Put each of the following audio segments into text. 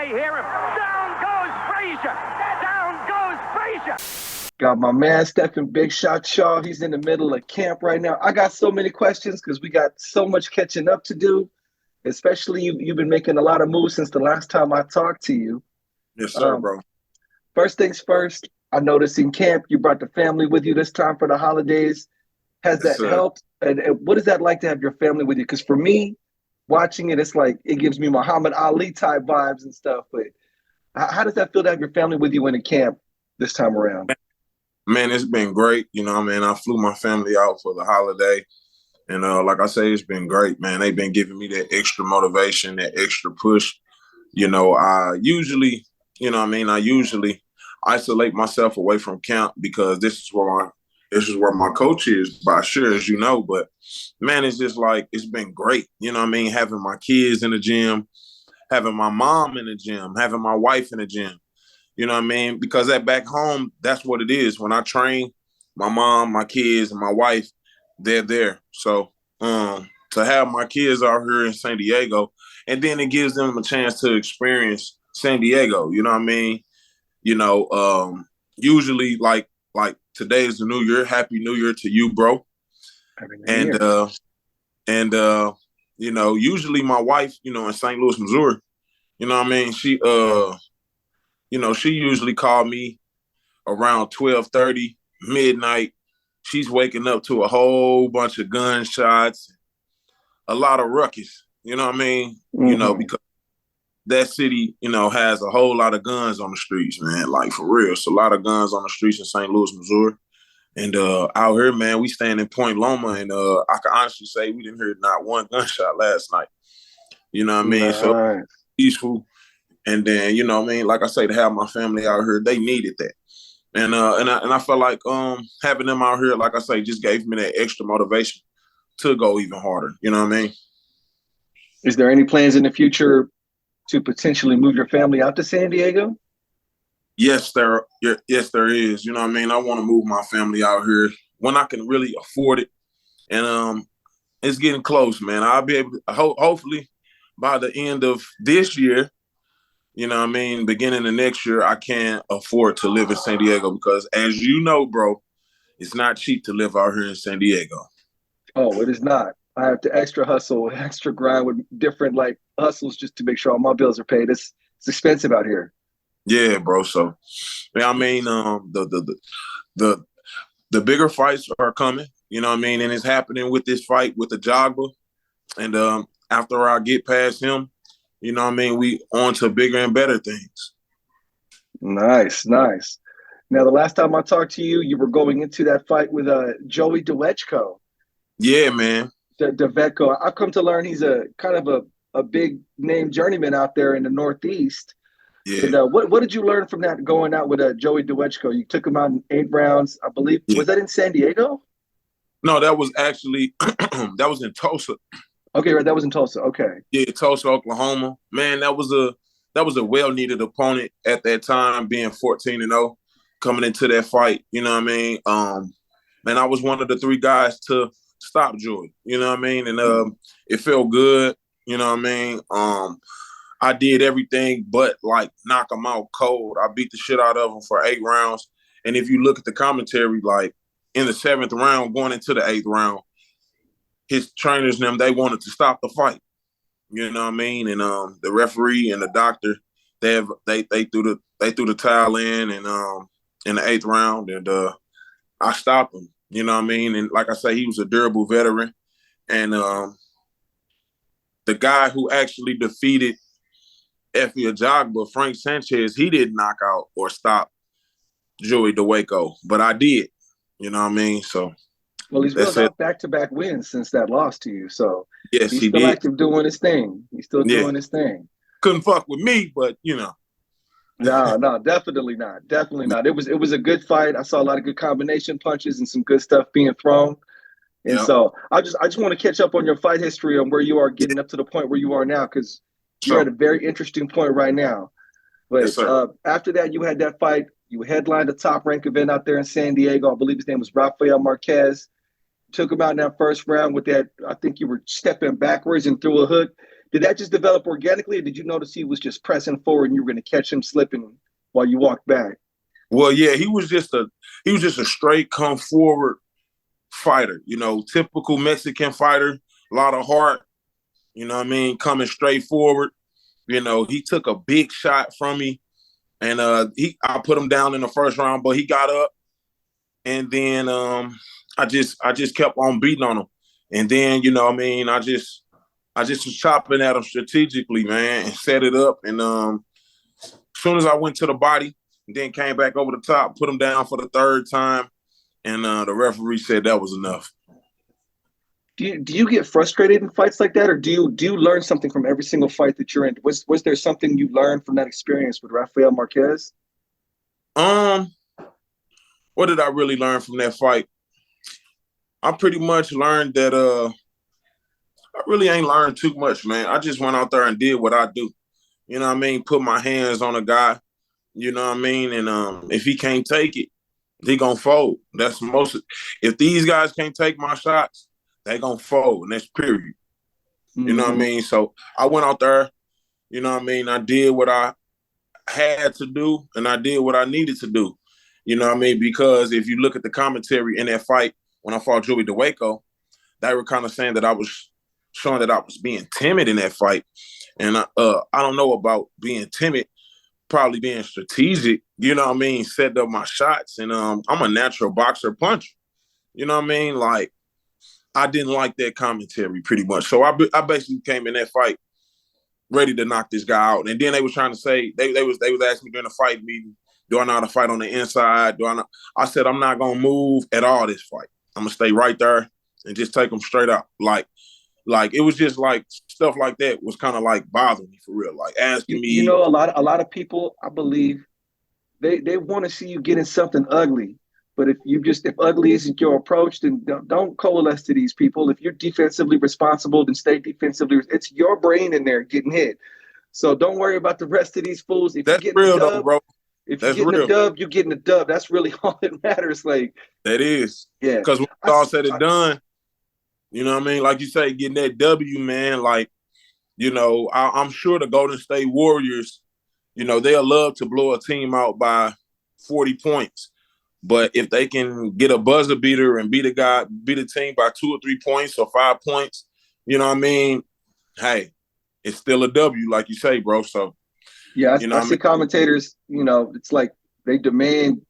hear him. Down goes Frazier. Down goes Frazier. Got my man Stephan Big Shot Shaw. He's in the middle of camp right now. I got so many questions because we got so much catching up to do. Especially you've been making a lot of moves since the last time I talked to you. Yes, sir, bro. First things first, I noticed in camp you brought the family with you this time for the holidays. Has Yes, that sir. helped? And what is that like to have your family with you? Because for me, watching it, it's like it gives me Muhammad Ali type vibes and stuff. But how does that feel to have your family with you in the camp this time around? Man, it's been great. You know what I mean? I flew my family out for the holiday. And like I say, it's been great, man. They've been giving me that extra motivation, that extra push. You know, I usually, you know what I mean? I usually isolate myself away from camp because this is where my coach is, by sure, as you know. But, man, it's just like it's been great. You know what I mean? Having my kids in the gym, having my mom in the gym, having my wife in the gym. You know what I mean? Because at back home, that's what it is. When I train, my mom, my kids, and my wife, they're there. So to have my kids out here in San Diego, and then it gives them a chance to experience San Diego. You know what I mean? You know, usually like today is the New Year. Happy New Year to you, bro. Happy New Year. And you know, usually my wife, you know, in St. Louis, Missouri, you know what I mean? She you know, she usually called me around 12:30, midnight. She's waking up to a whole bunch of gunshots, a lot of ruckus. You know what I mean? Mm-hmm. You know, because that city, you know, has a whole lot of guns on the streets, man. Like, for real. It's a lot of guns on the streets in St. Louis, Missouri. And out here, man, we stand in Point Loma, and I can honestly say we didn't hear not one gunshot last night. You know what I mean? Nice. So peaceful. And then, you know what I mean? Like I say, to have my family out here, they needed that. And I felt like having them out here, like I say, just gave me that extra motivation to go even harder. You know what I mean? Is there any plans in the future to potentially move your family out to San Diego? Yes, there is. You know what I mean? I want to move my family out here when I can really afford it. And it's getting close, man. I'll be able to, hopefully by the end of this year, you know what I mean, beginning of next year, I can afford to live in San Diego because, as you know, bro, it's not cheap to live out here in San Diego. Oh, it is not. I have to extra hustle, extra grind with different like hustles just to make sure all my bills are paid. It's expensive out here. Yeah, bro. So, I mean, the bigger fights are coming. You know what I mean, and it's happening with this fight with Ajagba. And after I get past him, you know what I mean, we on to bigger and better things. Nice. Now, the last time I talked to you, you were going into that fight with Joey Dwechko. Yeah, man. Dwechko. I've come to learn he's a kind of a big name journeyman out there in the Northeast. Yeah. And what did you learn from that going out with Joey Dwechko? You took him out in 8 rounds, I believe. Yeah. Was that in San Diego? No, that was actually that was in Tulsa. Okay, right. That was in Tulsa. Okay. Yeah, Tulsa, Oklahoma. Man, that was a well-needed opponent at that time, being 14-0, coming into that fight. You know what I mean? And I was one of the 3 guys to stop Joey. You know what I mean? And it felt good. You know what I mean? I did everything but like knock him out cold. I beat the shit out of him for 8 rounds. And if you look at the commentary, like in the 7th round, going into the 8th round, his trainers and them, they wanted to stop the fight. You know what I mean? And the referee and the doctor, they threw the towel in and in the 8th round, and I stopped him. You know what I mean? And like I say, he was a durable veteran. And the guy who actually defeated Efe Ajagba, Frank Sanchez, he didn't knock out or stop Joey Dwechko, but I did. You know what I mean? So. Well, he's built up back-to-back wins since that loss to you. So yes, he's still active doing his thing. He's still doing his thing. Couldn't fuck with me, but you know. No, definitely not. Definitely not. It was a good fight. I saw a lot of good combination punches and some good stuff being thrown. And so I just want to catch up on your fight history on where you are getting up to the point where you are now, because you're at a very interesting point right now. But after that, you had that fight. You headlined a top-ranked event out there in San Diego. I believe his name was Rafael Marquez. Took him out in that first round with that. I think you were stepping backwards and threw a hook. Did that just develop organically, or did you notice he was just pressing forward and you were going to catch him slipping while you walked back? Well, yeah, he was just a straight come forward fighter. Typical Mexican fighter, a lot of heart. Coming straight forward. He took a big shot from me, and I put him down in the first round, but he got up, and then I just kept on beating on him, and then I just was chopping at him strategically, man, and set it up, and as soon as I went to the body, and then came back over the top, put him down for the third time, and the referee said that was enough. Do you get frustrated in fights like that, or do you learn something from every single fight that you're in? Was there something you learned from that experience with Rafael Marquez? What did I really learn from that fight? I pretty much learned that I really ain't learned too much, man. I just went out there and did what I do. Put my hands on a guy, and if he can't take it, he gonna fold. That's most. If these guys can't take my shots, they gonna fold, and that's period. Mm-hmm. So I went out there, I did what I had to do, and I did what I needed to do. Because if you look at the commentary in that fight when I fought Joey DeWaco, they were kind of saying that I was showing that I was being timid in that fight. And I don't know about being timid, probably being strategic, setting up my shots. And I'm a natural boxer puncher. Like, I didn't like that commentary pretty much. So I basically came in that fight ready to knock this guy out. And then they was trying to say, they was asking me during the fight meeting, do I know how to fight on the inside? I said, I'm not going to move at all this fight. I'm going to stay right there and just take them straight out. Like it was just like stuff like that was kind of like bothering me for real. Like asking me. A lot of people, I believe, they want to see you getting something ugly. But if ugly isn't your approach, then don't coalesce to these people. If you're defensively responsible, then stay defensively. It's your brain in there getting hit. So don't worry about the rest of these fools. If That's you're getting real a dub, though, bro. if you're getting a dub, you're getting a dub. That's really all that matters. Like that is. Yeah. Because when it's all said and done, like you say, getting that W, man, like, I'm sure the Golden State Warriors, they'll love to blow a team out by 40 points. But if they can get a buzzer beater and beat a team by 2 or 3 points or 5 points, hey, it's still a W, like you say, bro. So, yeah, I see commentators, it's like they demand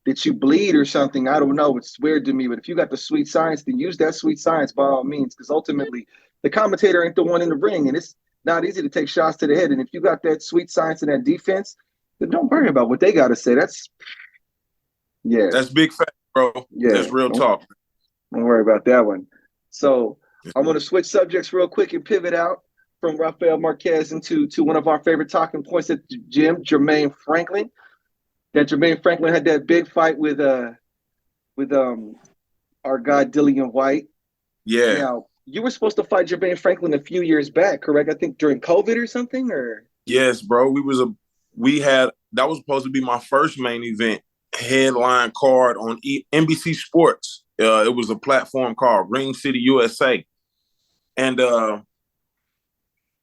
that you bleed or something. I don't know. It's weird to me. But if you got the sweet science, then use that sweet science by all means, because ultimately the commentator ain't the one in the ring, and it's not easy to take shots to the head. And if you got that sweet science and that defense, then don't worry about what they got to say. That's big fact, bro. Yeah, that's real talk. Don't worry about that one. So I'm going to switch subjects real quick and pivot out from Rafael Marquez into one of our favorite talking points at the gym, Jermaine Franklin. That Jermaine Franklin had that big fight with our guy Dillian White. Yeah. Now, you were supposed to fight Jermaine Franklin a few years back, correct? I think during COVID or something, or? Yes, bro. That was supposed to be my first main event headline card on NBC Sports. It was a platform called Ring City USA. And me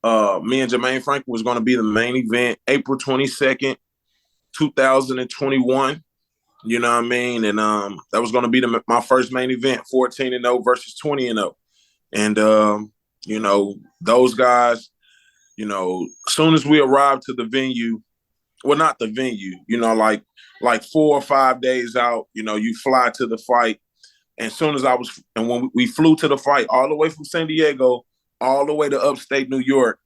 and Jermaine Franklin was going to be the main event April 22nd, 2021. You know what I mean? And that was going to be my first main event, 14-0 versus 20-0. And, those guys, as soon as we arrived to the venue, well, not the venue, like 4 or 5 days out, you fly to the fight. And when we flew to the fight all the way from San Diego, all the way to upstate New York.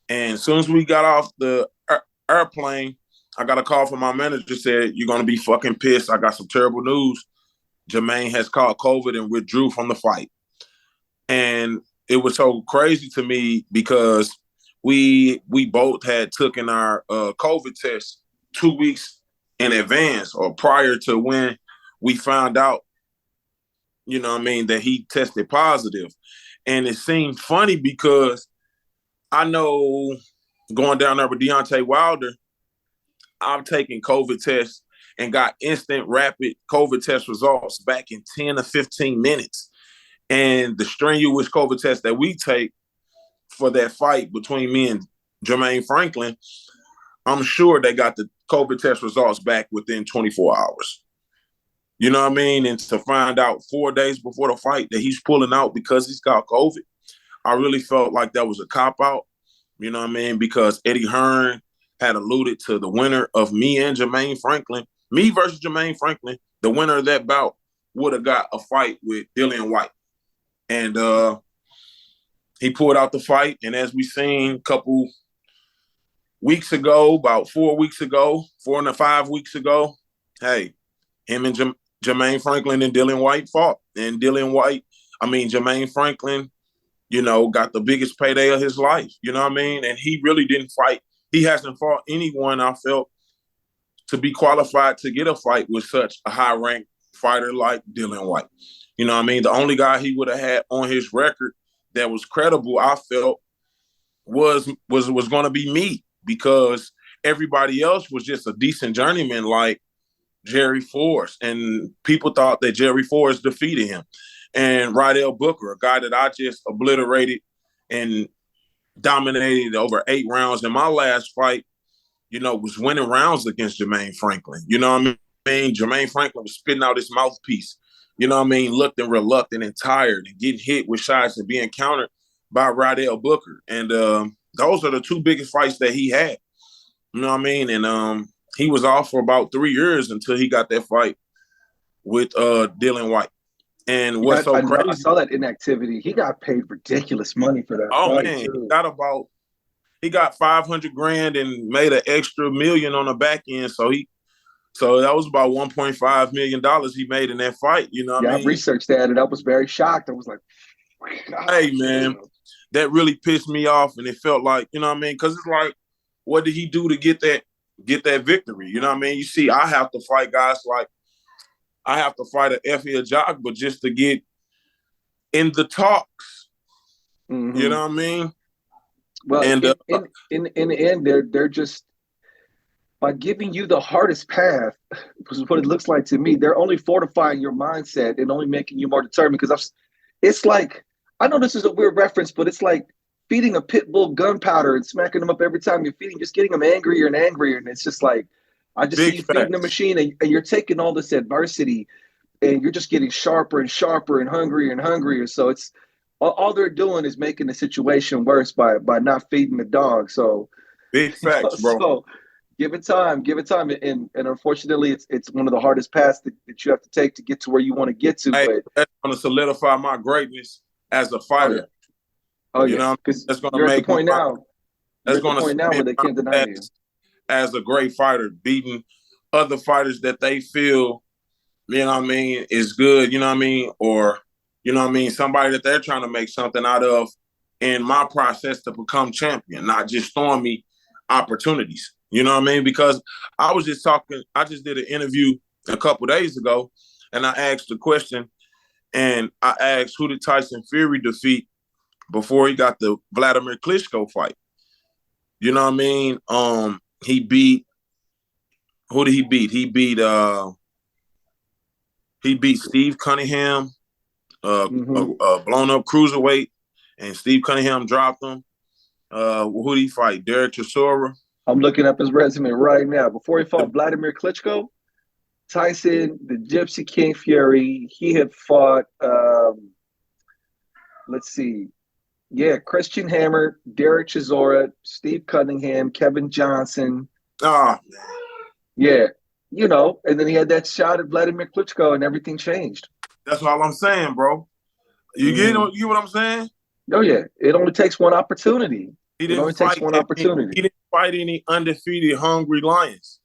And as soon as we got off the airplane, I got a call from my manager, said, you're going to be fucking pissed. I got some terrible news. Jermaine has caught COVID and withdrew from the fight. And it was so crazy to me because we both had taken our COVID test 2 weeks in advance or prior to when we found out, that he tested positive. And it seemed funny because I know going down there with Deontay Wilder, I've taken COVID tests and got instant rapid COVID test results back in 10 or 15 minutes. And the strenuous COVID test that we take for that fight between me and Jermaine Franklin, I'm sure they got the COVID test results back within 24 hours. You know what I mean? And to find out 4 days before the fight that he's pulling out because he's got COVID, I really felt like that was a cop-out, you know what I mean? Because Eddie Hearn had alluded to the winner of me and Jermaine Franklin, me versus Jermaine Franklin, the winner of that bout would have got a fight with Dillian White. And he pulled out the fight. And as we seen a couple weeks ago, about 4 weeks ago, 4 and 5 weeks ago, hey, him and Jermaine Franklin and Dillian White fought. And Jermaine Franklin, you know, got the biggest payday of his life. You know what I mean? And he really didn't fight. He hasn't fought anyone, I felt, to be qualified to get a fight with such a high-ranked fighter like Dillian White. You know what I mean? The only guy he would have had on his record that was credible, I felt, was going to be me, because everybody else was just a decent journeyman like Jerry Forrest, and people thought that Jerry Forrest defeated him. And Rydell Booker, a guy that I just obliterated and dominated over 8 rounds in my last fight, you know, was winning rounds against Jermaine Franklin. You know what I mean? Jermaine Franklin was spitting out his mouthpiece. You know what I mean? Looking reluctant and tired and getting hit with shots and being countered by Rydell Booker. And those are the 2 biggest fights that he had. You know what I mean? And he was off for about 3 years until he got that fight with Dillian White. And what's so crazy? I saw that inactivity. He got paid ridiculous money for that fight, man, too. He got $500,000 and made an extra $1 million on the back end. So that was about $1.5 million he made in that fight. You know what I mean? I researched that and I was very shocked. I was like, hey, man, that really pissed me off. And it felt like, you know what I mean? Because it's like, what did he do to get that victory? You know what I mean? You see, I have to fight guys like, I have to fight an Efe Ajagba just to get in the talks. Mm-hmm. You know what I mean? Well, and in the end, they're just, by giving you the hardest path, which is what it looks like to me, they're only fortifying your mindset and only making you more determined. Because it's like, I know this is a weird reference, but it's like feeding a pit bull gunpowder and smacking them up every time you're feeding, just getting them angrier and angrier. And it's just like, I just see you feeding the machine, and you're taking all this adversity and you're just getting sharper and sharper and hungrier and hungrier. So it's all they're doing is making the situation worse by not feeding the dog. So big facts, bro. So give it time. And unfortunately, it's one of the hardest paths that you have to take to get to where you want to get to. Hey, but that's going to solidify my greatness as a fighter. Oh, yeah. You know, because that's going to make the point now. That's going to point now where they can't deny you. As a great fighter, beating other fighters that they feel, you know what I mean, is good, you know what I mean, or, you know what I mean, somebody that they're trying to make something out of in my process to become champion, not just throwing me opportunities, you know what I mean? Because I just did an interview a couple days ago, and I asked the question, and I asked, who did Tyson Fury defeat before he got the Vladimir Klitschko fight? You know what I mean? He beat, who did he beat? He beat Steve Cunningham, a blown up cruiserweight, and Steve Cunningham dropped him. Who did he fight? Derek Chisora. I'm looking up his resume right now. Before he fought Vladimir Klitschko, Tyson, the Gypsy King Fury, he had fought, let's see. Yeah, Christian Hammer, Derek Chisora, Steve Cunningham, Kevin Johnson. Oh, man. Yeah, you know, and then he had that shot at Vladimir Klitschko and everything changed. That's all I'm saying, bro. You get what I'm saying? Oh, yeah. It only takes one opportunity. He didn't fight any undefeated hungry lions.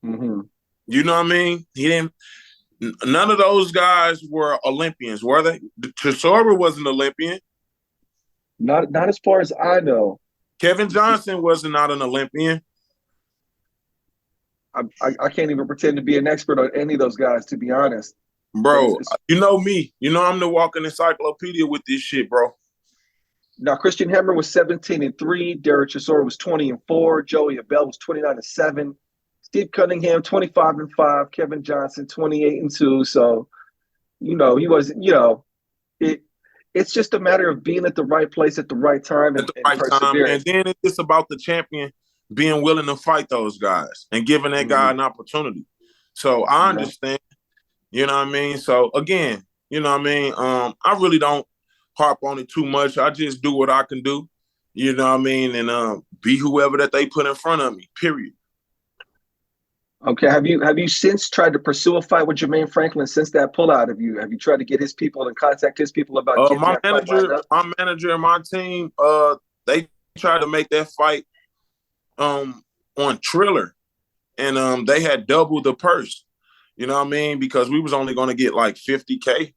Mm-hmm. You know what I mean? None of those guys were Olympians, were they? Chisora was an Olympian. Not as far as I know. Kevin Johnson was not an Olympian. I can't even pretend to be an expert on any of those guys, to be honest. Bro, you know me. You know I'm the walking encyclopedia with this shit, bro. Now, Christian Hammer was 17-3. Derek Chisora was 20-4. Joey Abel was 29-7. Steve Cunningham 25-5. Kevin Johnson 28-2. So, you know, he was, you know, it's just a matter of being at the right place at the right time at the and right time. persevering. And then it's just about the champion being willing to fight those guys and giving that guy an opportunity. So I understand, you know what I mean? So again, you know what I mean? I really don't harp on it too much. I just do what I can do, you know what I mean? And be whoever that they put in front of me, period. Okay. Have you since tried to pursue a fight with Jermaine Franklin since that pullout? Have you tried to get his people and contact his people about getting that fight lined up? My manager and my team, they tried to make that fight on Triller, and they had doubled the purse. You know what I mean? Because we was only going to get like 50K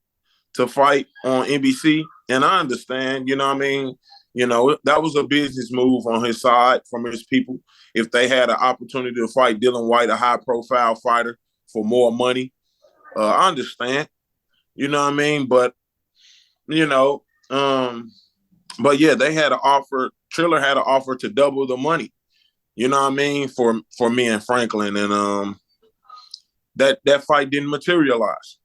to fight on NBC, and I understand. You know what I mean? You know, that was a business move on his side from his people. If they had an opportunity to fight Dylan White, a high-profile fighter, for more money, I understand. You know what I mean? But you know, but yeah, they had an offer. Triller had an offer to double the money. You know what I mean, for me and Franklin, and that fight didn't materialize.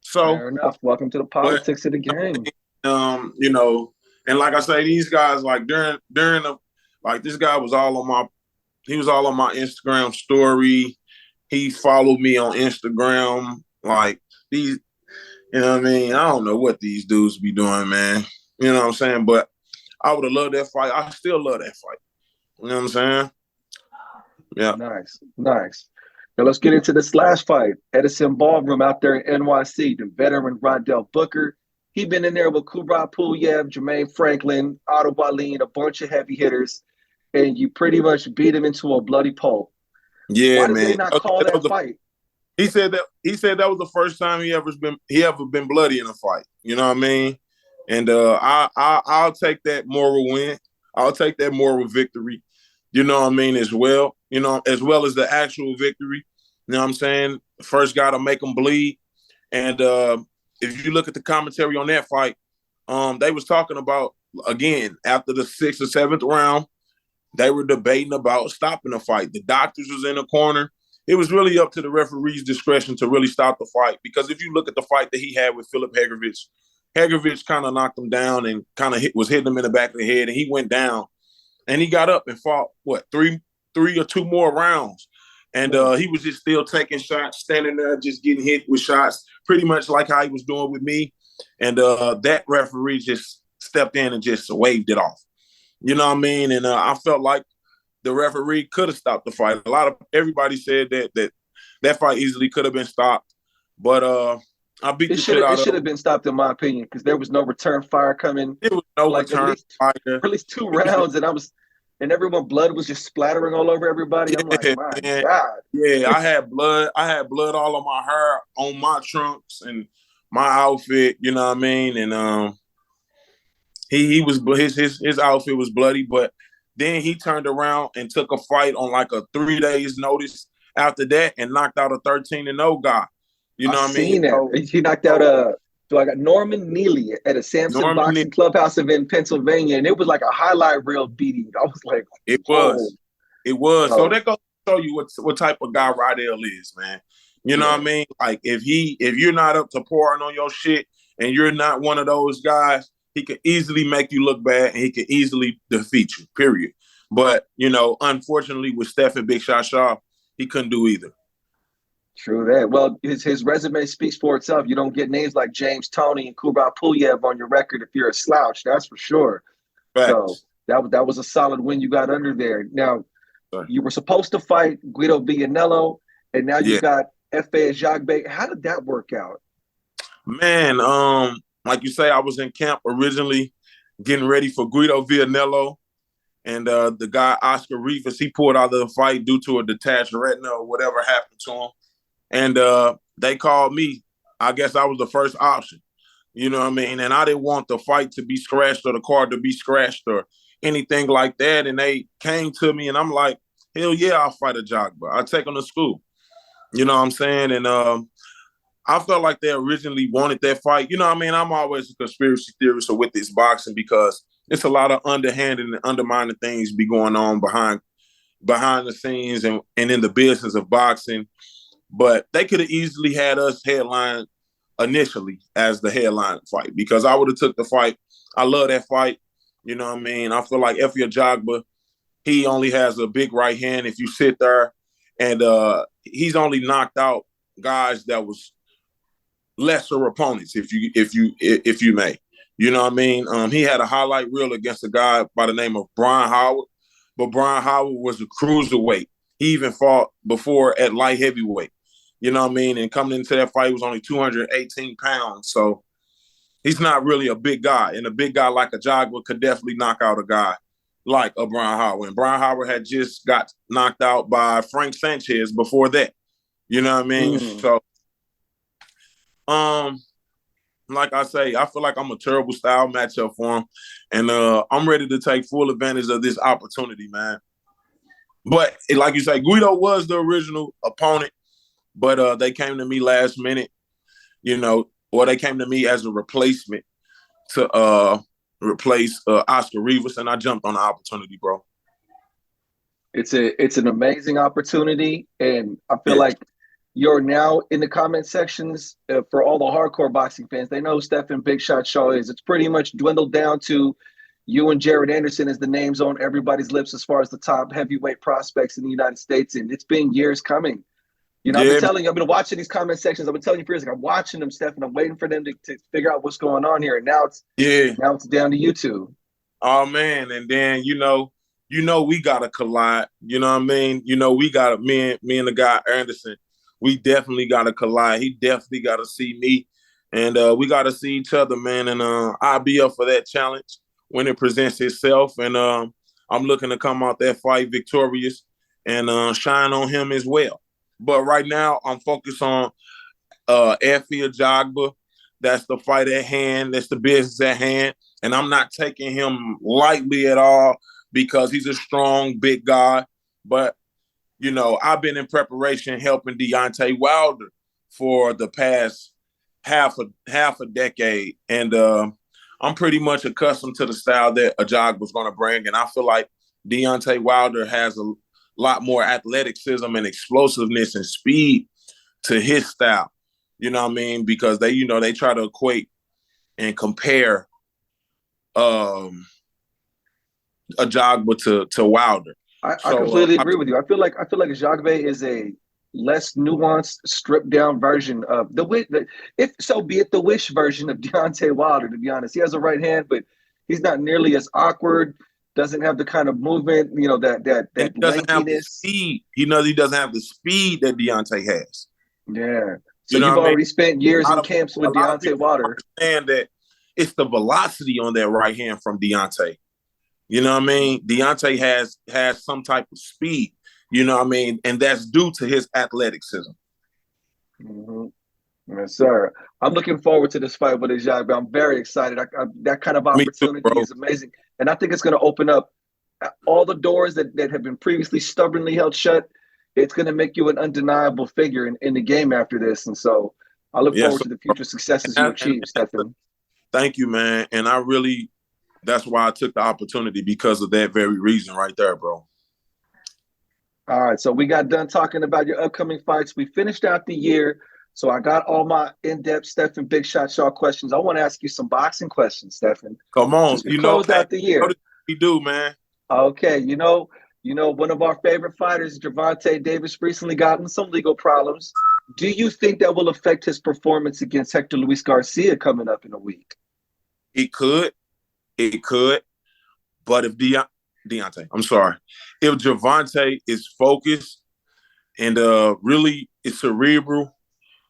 So fair enough. Welcome to the politics of the game. You know, and like I say, these guys like during the like this guy was all on my Instagram story. He followed me on Instagram. Like these, you know what I mean? I don't know what these dudes be doing, man. You know what I'm saying? But I would have loved that fight. I still love that fight. You know what I'm saying? Yeah. Nice. Now let's get into this last fight. Edison Ballroom out there in NYC, the veteran Rondell Booker. He been in there with Kubrat Pulev, Jermaine Franklin, Otto Wallin, a bunch of heavy hitters, and you pretty much beat him into a bloody pulp. Yeah, Why did man. they not call that fight? He said that was the first time he ever been bloody in a fight. You know what I mean? And I'll take that moral win. I'll take that moral victory. You know what I mean, as well. You know, as well as the actual victory. You know what I'm saying? First guy to make them bleed. And if you look at the commentary on that fight, they was talking about, again, after the 6th or 7th round, they were debating about stopping the fight. The doctors was in the corner. It was really up to the referee's discretion to really stop the fight, because if you look at the fight that he had with Filip Hegovic kind of knocked him down and kind of was hitting him in the back of the head, and he went down. And he got up and fought, three or 2 more rounds. And he was just still taking shots, standing there, just getting hit with shots, pretty much like how he was doing with me. And that referee just stepped in and just waved it off. You know what I mean? And I felt like the referee could have stopped the fight. Everybody said that fight easily could have been stopped. But I beat the shit out of it. It should have been stopped, in my opinion, because there was no return fire coming. It was no return fire. At least 2 rounds, and everyone blood was just splattering all over everybody. I'm like, my God. Yeah, I had blood all on my hair, on my trunks and my outfit, you know what I mean? And he was his outfit was bloody, but then he turned around and took a fight on like a 3 days notice after that and knocked out a 13-0 guy. You know what I mean? That. He knocked out so I got Norman Neely at a Samson Boxing Clubhouse event in Pennsylvania, and it was like a highlight reel beating. I was like, it was. So that goes to show you what type of guy Rydell is, man. You know what I mean? Like if you're not up to pouring on your shit and you're not one of those guys, he could easily make you look bad and he could easily defeat you, period. But, you know, unfortunately with Stephan Big Shot Shaw, he couldn't do either. True that. Well, his resume speaks for itself. You don't get names like James Toney and Kubrat Pulev on your record if you're a slouch. That's for sure. Facts. So that was a solid win you got under there. Now, you were supposed to fight Guido Vianello, and now you got Efe Ajagba. How did that work out? Man, like you say, I was in camp originally getting ready for Guido Vianello, and the guy Oscar Rivas, he pulled out of the fight due to a detached retina or whatever happened to him. And they called me. I guess I was the first option. You know what I mean? And I didn't want the fight to be scratched or the card to be scratched or anything like that. And they came to me and I'm like, hell yeah, I'll fight Ajagba. I'll take him to school. You know what I'm saying? And I felt like they originally wanted that fight. You know what I mean? I'm always a conspiracy theorist with this boxing because it's a lot of underhanded and undermining things be going on behind the scenes and in the business of boxing. But they could have easily had us headline initially as the headline fight because I would have took the fight. I love that fight. You know what I mean? I feel like Efe Ajagba, he only has a big right hand if you sit there, and he's only knocked out guys that was lesser opponents, if you may. You know what I mean? He had a highlight reel against a guy by the name of Brian Howard, but Brian Howard was a cruiserweight. He even fought before at light heavyweight. You know what I mean? And coming into that fight, he was only 218 pounds. So he's not really a big guy. And a big guy like Ajagba could definitely knock out a guy like a Brian Howard. And Brian Howard had just got knocked out by Frank Sanchez before that. You know what I mean? So, like I say, I feel like I'm a terrible style matchup for him. And I'm ready to take full advantage of this opportunity, man. But like you say, Guido was the original opponent, but they came to me last minute, or they came to me as a replacement to replace Oscar Rivas, and I jumped on the opportunity, bro. It's an amazing opportunity, and I feel like you're now in the comment sections for all the hardcore boxing fans. They know who Stephan Big Shot Shaw is. It's pretty much dwindled down to you and Jared Anderson as the names on everybody's lips as far as the top heavyweight prospects in the United States, and it's been years coming. I've been telling you, I've been watching these comment sections. I've been telling you for years, like, I'm watching them, Stephan. I'm waiting for them to figure out what's going on here. And now it's down to you two. Oh man, and then we gotta collide. You know what I mean? We gotta me and the guy Anderson. We definitely gotta collide. He definitely gotta see me, and we gotta see each other, man. And I'll be up for that challenge when it presents itself. And I'm looking to come out that fight victorious and shine on him as well. But right now, I'm focused on Efe Ajagba. That's the fight at hand. That's the business at hand. And I'm not taking him lightly at all because he's a strong, big guy. But, I've been in preparation helping Deontay Wilder for the past half a decade. And I'm pretty much accustomed to the style that Ajagba was going to bring. And I feel like Deontay Wilder has a lot more athleticism and explosiveness and speed to his style. You know what I mean? Because they try to equate and compare Ajagba to Wilder. I completely agree with you. I feel like Ajagba is a less nuanced, stripped down version of the wish version of Deontay Wilder. To be honest, he has a right hand, but he's not nearly as awkward. Doesn't have the kind of movement, that he doesn't lankiness. Have the speed. He doesn't have the speed that Deontay has. Yeah. So you've already spent years in camps with Deontay Wilder. Understand that it's the velocity on that right hand from Deontay. You know what I mean? Deontay has some type of speed. You know what I mean? And that's due to his athleticism. Mm-hmm. Yes, sir. I'm looking forward to this fight with Ajagba. I'm very excited. That kind of opportunity is amazing. And I think it's going to open up all the doors that have been previously stubbornly held shut. It's going to make you an undeniable figure in the game after this. And so I look forward to the future successes you achieve, Stephan. Thank you, man. And that's why I took the opportunity, because of that very reason right there, bro. All right. So we got done talking about your upcoming fights. We finished out the year. So I got all my in-depth Stephan Big Shot Shaw questions. I want to ask you some boxing questions, Stephan. Come on. Close out the year. What do we do, man? Okay. One of our favorite fighters, Gervonta Davis, recently got in some legal problems. Do you think that will affect his performance against Hector Luis Garcia coming up in a week? It could. But if Deontay, I'm sorry. If Gervonta is focused and really is cerebral,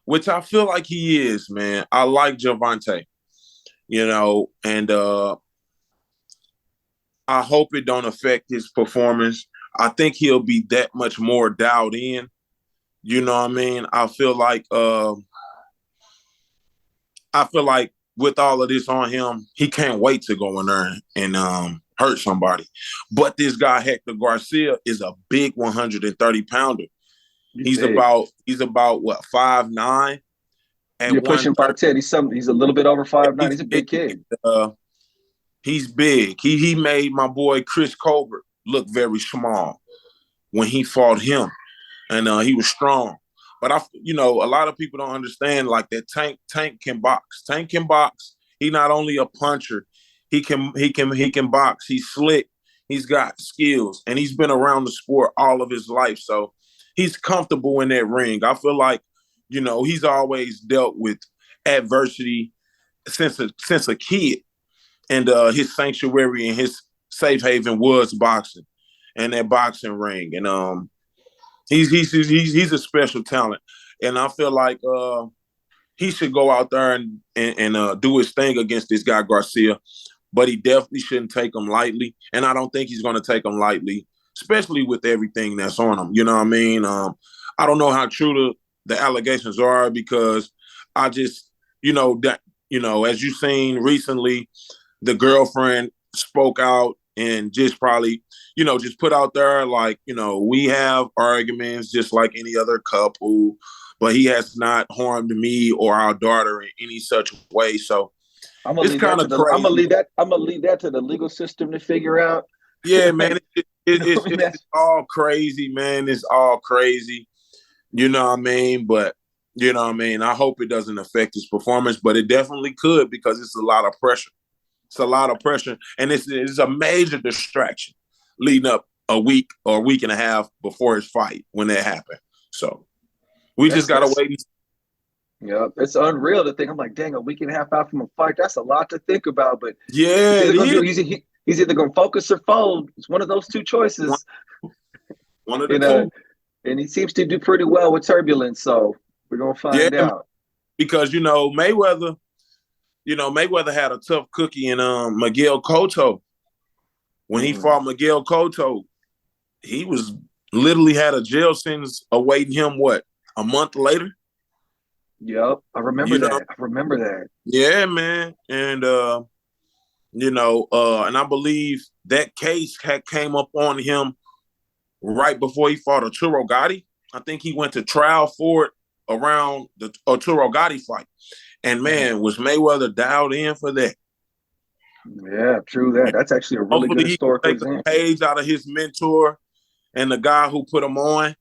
which I feel like he is, man. I like Gervonta, and I hope it don't affect his performance. I think he'll be that much more dialed in. You know what I mean? I feel like with all of this on him, he can't wait to go in there and hurt somebody. But this guy Hector Garcia is a big 130-pounder. He's about what, 5'9"? You're pushing 5'10". He's a little bit over 5'9". He's a big kid. He's big. He made my boy Chris Colbert look very small when he fought him, and he was strong. But a lot of people don't understand like that. Tank can box. Tank can box. He not only a puncher, he can box. He's slick. He's got skills, and he's been around the sport all of his life. So he's comfortable in that ring. I feel like, he's always dealt with adversity since a kid, and his sanctuary and his safe haven was boxing and that boxing ring. And he's a special talent, and I feel like he should go out there and do his thing against this guy Garcia. But he definitely shouldn't take him lightly, and I don't think he's going to take him lightly, especially with everything that's on him. You know what I mean? I don't know how true the allegations are, because I just, as you've seen recently, the girlfriend spoke out and just probably, just put out there like, we have arguments just like any other couple, but he has not harmed me or our daughter in any such way. So it's kind of crazy. I'm gonna leave that to the legal system to figure out. Yeah, man, it's all crazy, man. It's all crazy. You know what I mean? But I hope it doesn't affect his performance, but it definitely could, because it's a lot of pressure. It's a lot of pressure, and it's a major distraction leading up a week or a week and a half before his fight when that happened. So we just gotta wait. Yeah, it's unreal to think. I'm like, dang, a week and a half out from a fight. That's a lot to think about. But yeah, he's either going to focus or fold. It's one of those two choices. One of the two. And he seems to do pretty well with turbulence. So we're going to find out. Because, Mayweather had a tough cookie in Miguel Cotto. When he fought Miguel Cotto, he was literally had a jail sentence awaiting him, a month later? Yep, I remember that. Yeah, man. And and I believe that case came up on him right before he fought Arturo Gatti. I think he went to trial for it around the Arturo Gatti fight. And man, was Mayweather dialed in for that. Yeah, true that. That's actually a really good historical example. Take a page out of his mentor and the guy who put him on.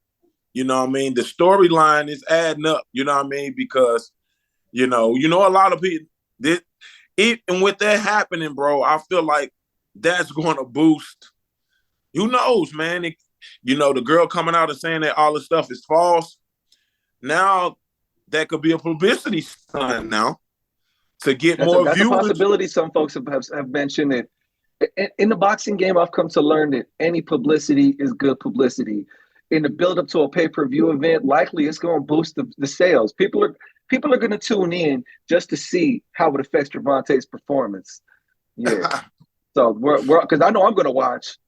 You know what I mean? The storyline is adding up, you know what I mean? Because, a lot of people, and with that happening, bro, I feel like that's going to boost. Who knows, man? The girl coming out and saying that all this stuff is false. Now, that could be a publicity stunt now to get more viewers. That's a possibility. Some folks have mentioned it. In the boxing game, I've come to learn that any publicity is good publicity. In the build-up to a pay-per-view event, likely it's going to boost the sales. People are going to tune in just to see how it affects Gervonta's performance. Yeah. So we're because I know I'm going to watch.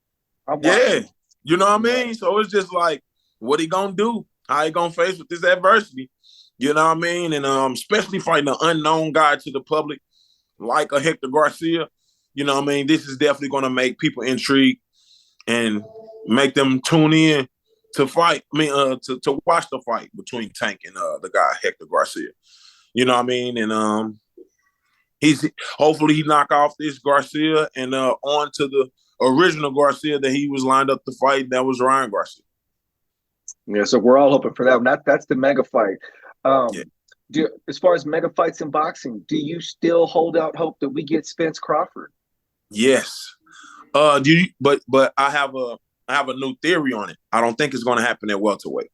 Yeah, you know what I mean. So it's just like, what he gonna do? How he gonna face with this adversity? You know what I mean? And especially fighting an unknown guy to the public like a Hector Garcia. You know what I mean? This is definitely going to make people intrigued and make them tune in to fight. To watch the fight between Tank and the guy Hector Garcia. You know what I mean? And hopefully he knock off this Garcia and on to the original Garcia that he was lined up to fight. That was Ryan Garcia. Yeah, so we're all hoping for that. That's the mega fight. As far as mega fights in boxing, do you still hold out hope that we get Spence Crawford? Yes. But I have a new theory on it. I don't think it's going to happen at welterweight.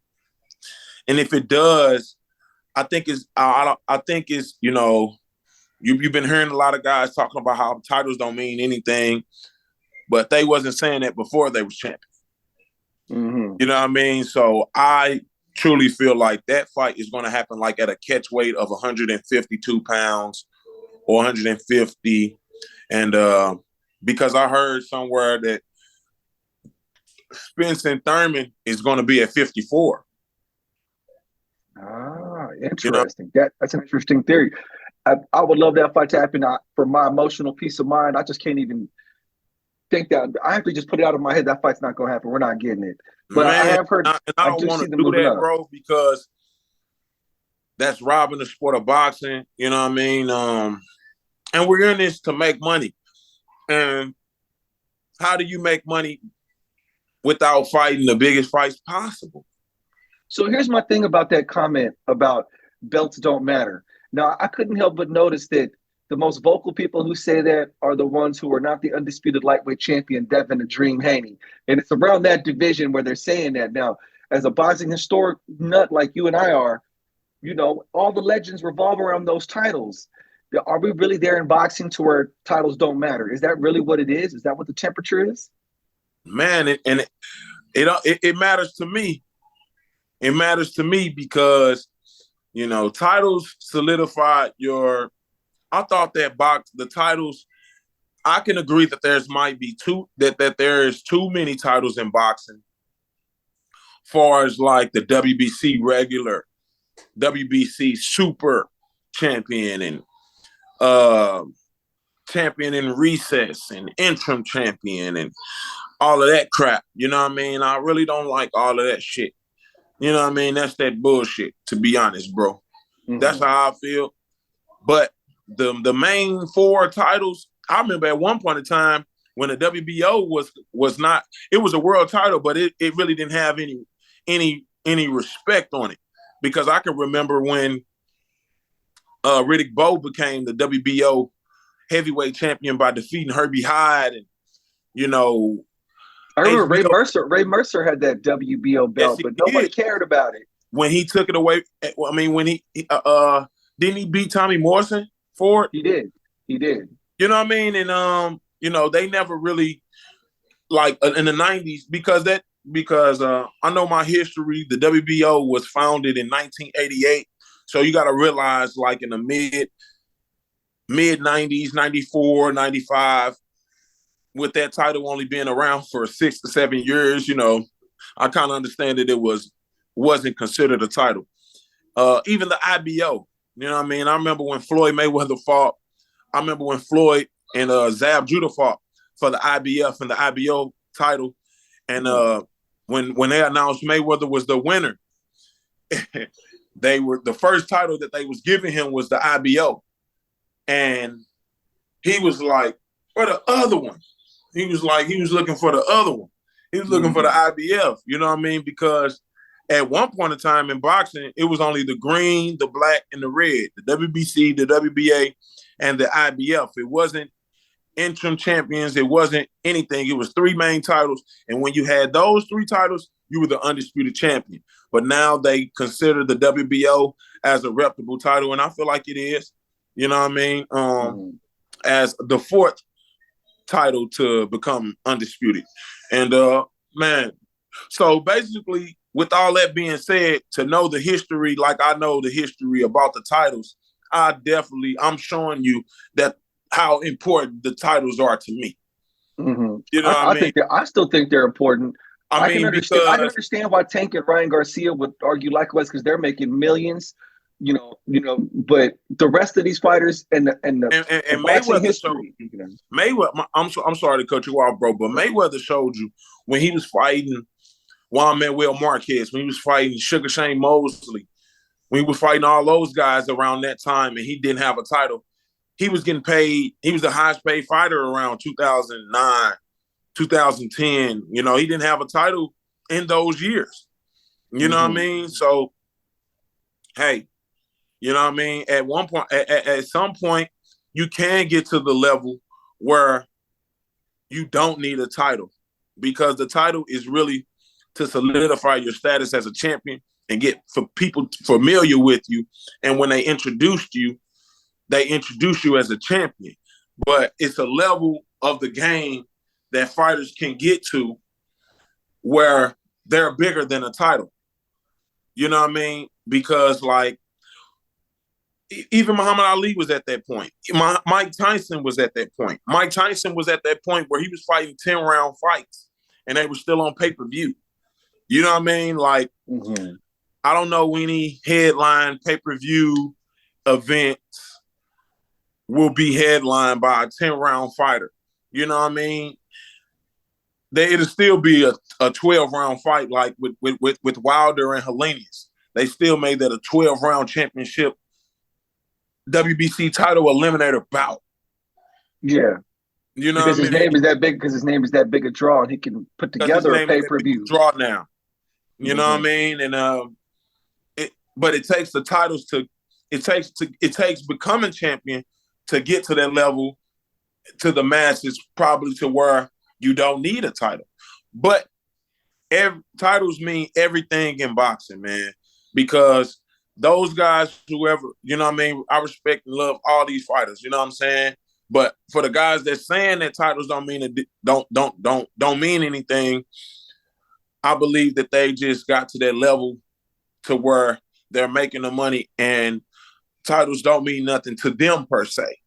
And if it does, I think it's you've been hearing a lot of guys talking about how titles don't mean anything, but they wasn't saying that before they was champions. Mm-hmm. You know what I mean? So I truly feel like that fight is going to happen like at a catch weight of 152 pounds or 150. And because I heard somewhere that Spence and Thurman is going to be at 54. Ah, interesting. That's an interesting theory. I would love that fight to happen. For my emotional peace of mind, I just can't even think that. I have to just put it out of my head. That fight's not going to happen. We're not getting it. But Man, I have heard. I don't want to do that, bro, because that's robbing the sport of boxing. You know what I mean? And we're in this to make money. And how do you make money without fighting the biggest fights possible? So here's my thing about that comment about belts don't matter. Now, I couldn't help but notice that the most vocal people who say that are the ones who are not the undisputed lightweight champion, Devin the Dream Haney. And it's around that division where they're saying that. Now, as a boxing historic nut like you and I are, all the legends revolve around those titles. Are we really there in boxing to where titles don't matter? Is that really what it is? Is that what the temperature is? Man, it matters to me. It matters to me because titles solidify your. I thought that the titles. I can agree that there is too many titles in boxing. Far as like the WBC regular, WBC super champion, and champion in recess, and interim champion, and all of that crap. You know what I mean? I really don't like all of that shit. You know what I mean? That's that bullshit, to be honest, bro. Mm-hmm. That's how I feel. But the main four titles, I remember at one point in time when the WBO was not, it was a world title, but it really didn't have any respect on it. Because I can remember when Riddick Bowe became the WBO heavyweight champion by defeating Herbie Hyde, and I remember Ray Mercer. Ray Mercer had that WBO belt, but nobody cared about it when he took it away. I mean, when he didn't he beat Tommy Morrison for it? He did. You know what I mean? And they never really like in the 90s because I know my history. The WBO was founded in 1988, so you got to realize like in the mid 90s, 94, 95. With that title only being around for 6 to 7 years, I kind of understand that it wasn't considered a title. Even the IBO, you know what I mean? I remember when Floyd Mayweather fought. I remember when Floyd and Zab Judah fought for the IBF and the IBO title. And when they announced Mayweather was the winner, the first title that they was giving him was the IBO. And he was like, "For the other one." He was looking for the other one. He was looking for the IBF, you know what I mean? Because at one point in time in boxing, it was only the green, the black, and the red, the WBC, the WBA, and the IBF. It wasn't interim champions. It wasn't anything. It was 3 main titles. And when you had those 3 titles, you were the undisputed champion. But now they consider the WBO as a reputable title, and I feel like it is, you know what I mean? As the 4th title to become undisputed. And man, so basically with all that being said, to know the history like I know the history about the titles, I'm showing you that how important the titles are to me. Mm-hmm. You know what I mean? I still think they're important. I can understand why Tank and Ryan Garcia would argue likewise because they're making millions. But the rest of these fighters and Mayweather history, Mayweather. I'm sorry to cut you off, bro, but Mayweather showed you when he was fighting Juan Manuel Marquez, when he was fighting Sugar Shane Mosley, when he was fighting all those guys around that time, and he didn't have a title. He was getting paid. He was the highest paid fighter around 2009, 2010. He didn't have a title in those years. You know what I mean? So, hey. You know what I mean? At one point, at some point, you can get to the level where you don't need a title because the title is really to solidify your status as a champion and get for people familiar with you. And when they introduce you as a champion. But it's a level of the game that fighters can get to where they're bigger than a title. You know what I mean? Because like, even Muhammad Ali was at that point. Mike Tyson was at that point. Mike Tyson was at that point where he was fighting 10-round fights and they were still on pay-per-view. You know what I mean? Like, I don't know any headline pay-per-view events will be headlined by a 10-round fighter. You know what I mean? It'll still be a 12-round fight like with Wilder and Helenius. They still made that a 12-round championship WBC title eliminator bout. Yeah. You know because what I mean? His name is that big a draw and he can put together a pay-per-view. Draw now. You know what I mean? And but it takes the titles it takes becoming champion to get to that level, to the masses, probably to where you don't need a title. But titles mean everything in boxing, man, because those guys, whoever, you know what I mean, I respect and love all these fighters, you know what I'm saying? But for the guys that saying that titles don't mean anything, I believe that they just got to that level to where they're making the money and titles don't mean nothing to them per se.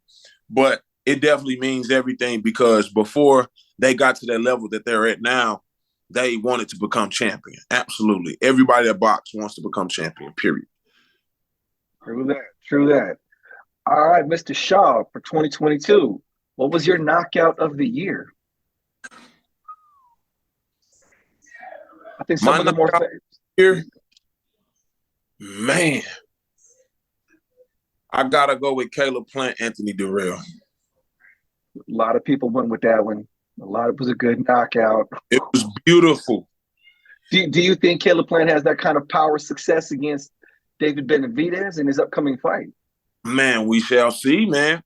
But it definitely means everything, because before they got to that level that they're at now, they wanted to become champion. Absolutely. Everybody that box wants to become champion, period. True that. True that. All right, Mr. Shaw, for 2022, what was your knockout of the year? I think some of the more here, man, I gotta go with Caleb Plant, Anthony Durrell. A lot of people went with that one. It was a good knockout. It was beautiful. Do you think Caleb Plant has that kind of power success against David Benavidez in his upcoming fight? Man, we shall see, man.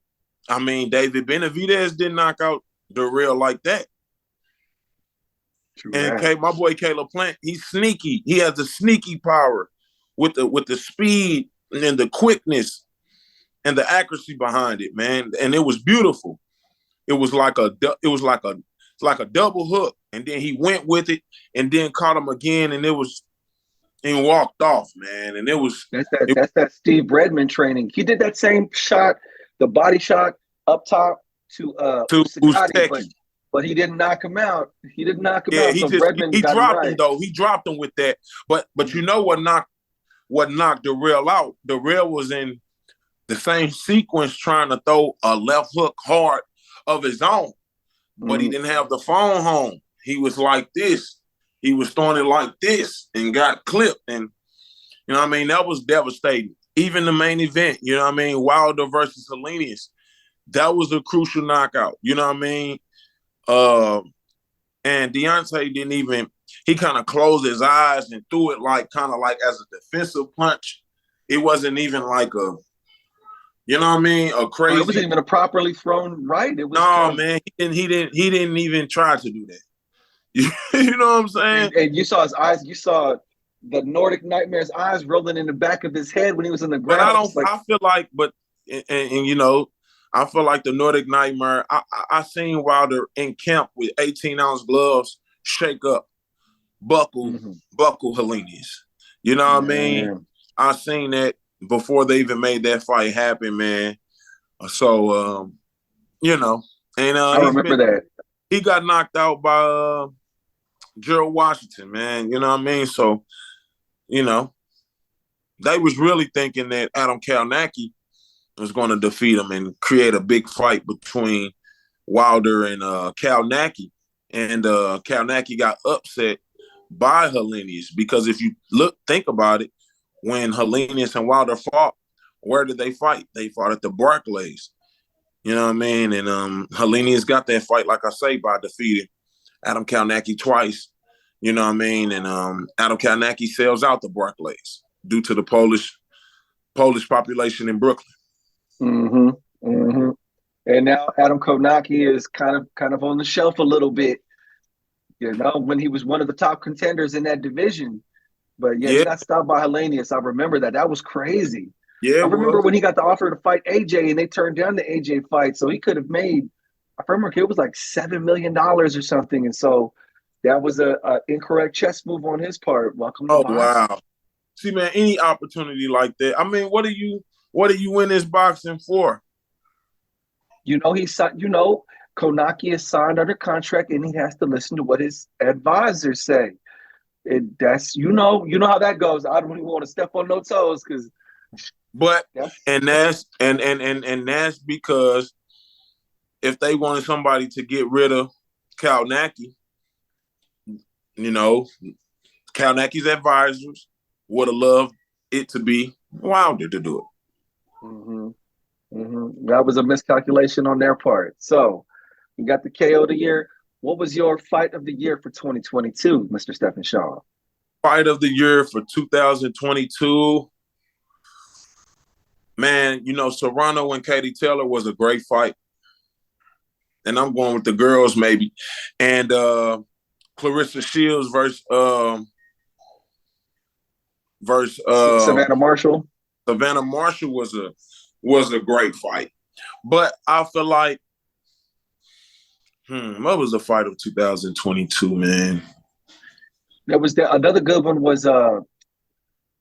I mean, David Benavidez didn't knock out Durrell like that. True and my boy Caleb Plant, he's sneaky. He has the sneaky power with the speed and the quickness and the accuracy behind it, man. And it was beautiful. It was like a double hook, and then he went with it, and then caught him again, and walked off, man. And that's that Steve Redmond training. He did that same shot, the body shot up top to Sakati, but he didn't knock him out. He didn't knock him out. He dropped him though. He dropped him with that. But you know what knocked Durrell out? Durrell was in the same sequence trying to throw a left hook hard of his own, but he didn't have the phone home. He was like this. He was throwing it like this and got clipped. And, you know what I mean? That was devastating. Even the main event, you know what I mean? Wilder versus Helenius, that was a crucial knockout. You know what I mean? And Deontay he kind of closed his eyes and threw it kind of like as a defensive punch. It wasn't even like a, you know what I mean? A crazy. It wasn't even a properly thrown right. It was man. He didn't even try to do that. You know what I'm saying? And you saw his eyes. You saw the Nordic Nightmare's eyes rolling in the back of his head when he was in the ground. But I feel like, you know, I feel like the Nordic Nightmare. I seen Wilder in camp with 18-ounce gloves, shake up, buckle Helenius. You know what I mean? I seen that before they even made that fight happen, man. So, you know, and I remember that he got knocked out by Gerald Washington, man. You know what I mean? So, you know, they was really thinking that Adam Kalnacki was going to defeat him and create a big fight between Wilder and Kalnacki. And Kalnacki got upset by Helenius, because if you think about it, when Helenius and Wilder fought, where did they fight? They fought at the Barclays. You know what I mean? And Helenius got that fight, like I say, by defeating Adam Kalnacki twice. You know what I mean? And Adam Kalnacki sells out the Barclays due to the Polish population in Brooklyn. And now Adam Kalnacki is kind of on the shelf a little bit. You know, when he was one of the top contenders in that division. But he got stopped by Helenius. I remember that. That was crazy. Yeah, I remember when he got the offer to fight AJ and they turned down the AJ fight. So he could have made, I remember it was like $7 million or something. And so that was a incorrect chess move on his part. Welcome to boxing. Wow. See, man, any opportunity like that. I mean, what are you in this boxing for? You know, Kalnacki is signed under contract and he has to listen to what his advisors say. That's you know how that goes. I don't even want to step on no toes that's because if they wanted somebody to get rid of Kalnacki, you know, Kalnacki's advisors would have loved it to be Wilder to do it. That was a miscalculation on their part. So we got the KO of the year. What was your fight of the year for 2022, Mr. Stephan Shaw? Fight of the year for 2022. Man, Serrano and Katie Taylor was a great fight. And I'm going with the girls maybe. And Clarissa Shields versus Savannah Marshall. Savannah Marshall was a great fight. But I feel like what was the fight of 2022, man? There was another good one was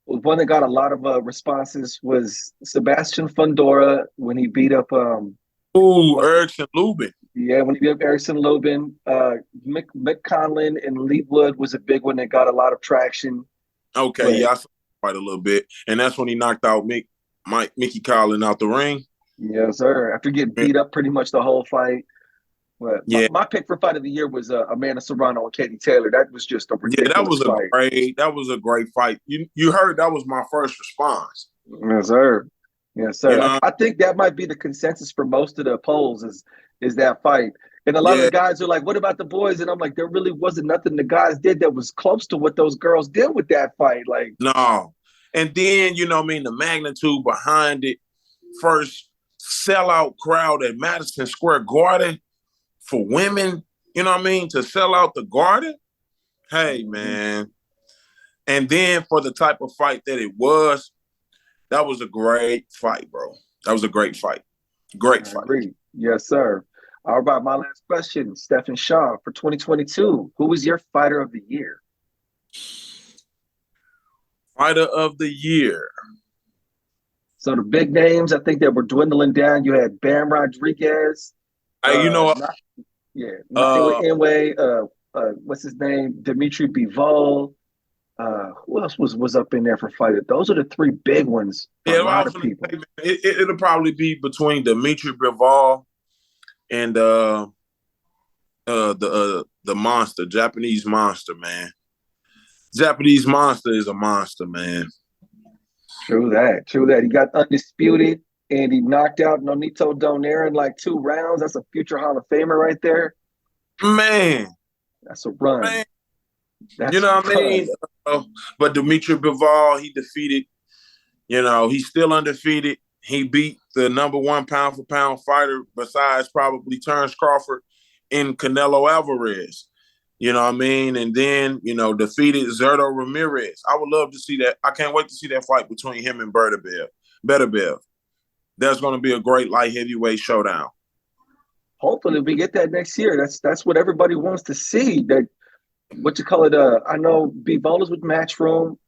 one that got a lot of responses was Sebastian Fundora when he beat up Erickson Lubin. Yeah, when he beat up Erickson Lubin. Mick Conlon and Lee Wood was a big one that got a lot of traction. Okay, but, yeah, I saw the fight a little bit. And that's when he knocked out Mickey Conlon out the ring. Yes, sir. After getting beat up pretty much the whole fight. But my pick for fight of the year was Amanda Serrano and Katie Taylor. That was just a ridiculous fight. That was a great fight. You heard that was my first response. Yes, sir. Yes, sir. I think that might be the consensus for most of the polls is that fight. And a lot of the guys are like, what about the boys? And I'm like, there really wasn't nothing the guys did that was close to what those girls did with that fight. Like, no. And then, the magnitude behind it. First sellout crowd at Madison Square Garden for women, to sell out the Garden. Hey, man. And then for the type of fight that it was, that was a great fight, bro. That was a great fight. Great fight. Agreed. Yes, sir. All right, my last question, Stephan Shaw, for 2022, who was your fighter of the year? Fighter of the year. So the big names, I think that were dwindling down. You had Bam Rodriguez. Hey, Inouye, what's his name? Dimitri Bivol. Who else was up in there for fighter? Those are the three big ones for a lot of people. It'll probably be between Dimitri Bivol and the monster, Japanese monster, man. Japanese monster is a monster, man. True that. He got undisputed and he knocked out Nonito Donaire in like 2 rounds. That's a future Hall of Famer right there. Man. That's a run. Man. You know what I mean? But Dimitri Bivol, he defeated, he's still undefeated. He beat the number 1 pound-for-pound fighter besides probably Terrence Crawford in Canelo Alvarez. You know what I mean? And then, defeated Zerto Ramirez. I would love to see that. I can't wait to see that fight between him and Beterbiev. There's going to be a great light heavyweight showdown. Hopefully we get that next year. That's what everybody wants to see. That what you call it? I know Bivol is with Matchroom.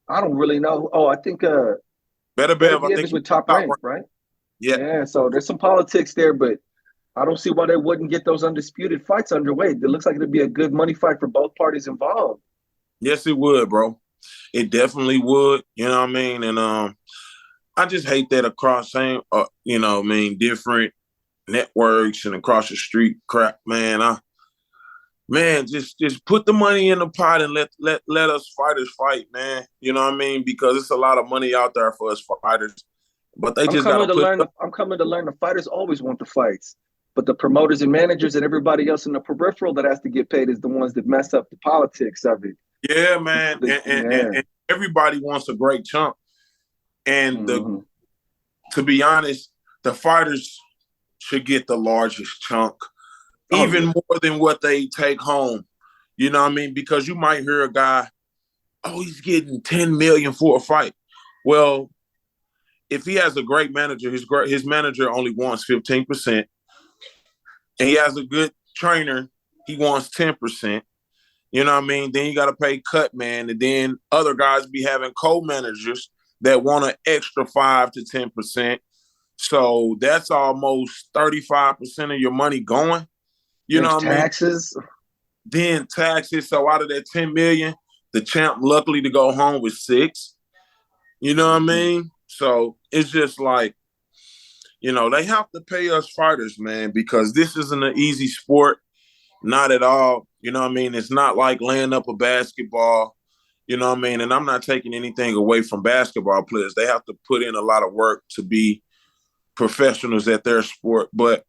I don't really know. Oh, I think Beterbiev, I think is with Top Rank, right? Yeah. So there's some politics there, but I don't see why they wouldn't get those undisputed fights underway. It looks like it'd be a good money fight for both parties involved. Yes, it would, bro. It definitely would. You know what I mean? And I just hate that across different networks and across the street crap, man. Just put the money in the pot and let us fighters fight, man. You know what I mean? Because it's a lot of money out there for us fighters. But they just got to learn. I'm coming to learn the fighters always want the fights. But the promoters and managers and everybody else in the peripheral that has to get paid is the ones that mess up the politics of it. Yeah, man. And everybody wants a great chunk. And to be honest, the fighters should get the largest chunk, even more than what they take home. You know what I mean? Because you might hear a guy, he's getting $10 million for a fight. Well, if he has a great manager, his manager only wants 15%. And he has a good trainer, he wants 10%. You know what I mean? Then you got to pay cut man. And then other guys be having co-managers that want an extra 5 to 10%. So that's almost 35% of your money going. You know what I mean? Taxes. Then taxes. So out of that 10 million, the champ luckily to go home with 6. You know what I mean? So it's just like, they have to pay us fighters, man, because this isn't an easy sport. Not at all. You know what I mean? It's not like laying up a basketball. You know what I mean? And I'm not taking anything away from basketball players. They have to put in a lot of work to be professionals at their sport. But,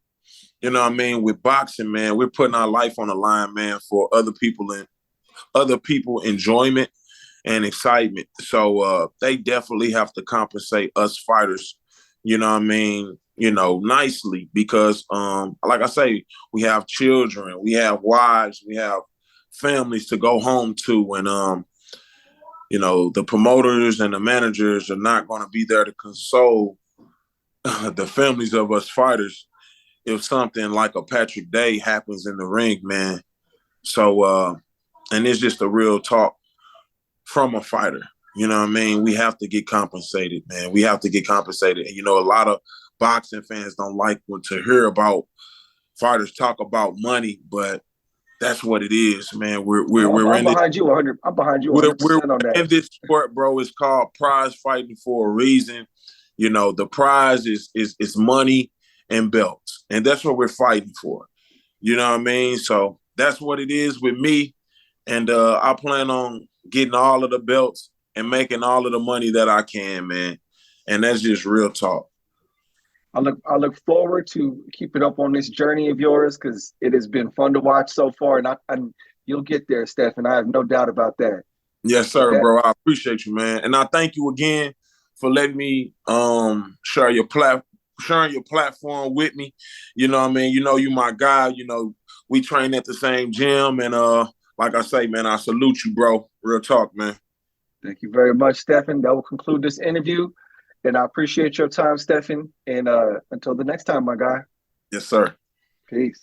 you know what I mean? With boxing, man, we're putting our life on the line, man, for other people enjoyment. and excitement. So they definitely have to compensate us fighters, you know what I mean, nicely because like I say, we have children, we have wives, we have families to go home to, and the promoters and the managers are not going to be there to console the families of us fighters if something like a Patrick Day happens in the ring, man. So and it's just a real talk from a fighter. You know what I mean? We have to get compensated, man. We have to get compensated. And, a lot of boxing fans don't like to hear about fighters talk about money, but that's what it is, man. We're I'm behind you 100. I'm behind you 100% on that. In this sport, bro. It's called prize fighting for a reason. The prize is money and belts, and that's what we're fighting for. You know what I mean? So that's what it is with me, and I plan on getting all of the belts and making all of the money that I can, man. And that's just real talk. I look forward to keeping up on this journey of yours because it has been fun to watch so far, and you'll get there, Stephan. I have no doubt about that. Yes, sir, bro. I appreciate you, man, and I thank you again for letting me sharing your platform with me. You know what I mean? You my guy. We train at the same gym, and like I say, man, I salute you, bro. Real talk, man. Thank you very much, Stephan. That will conclude this interview. And I appreciate your time, Stephan. And until the next time, my guy. Yes, sir. Peace.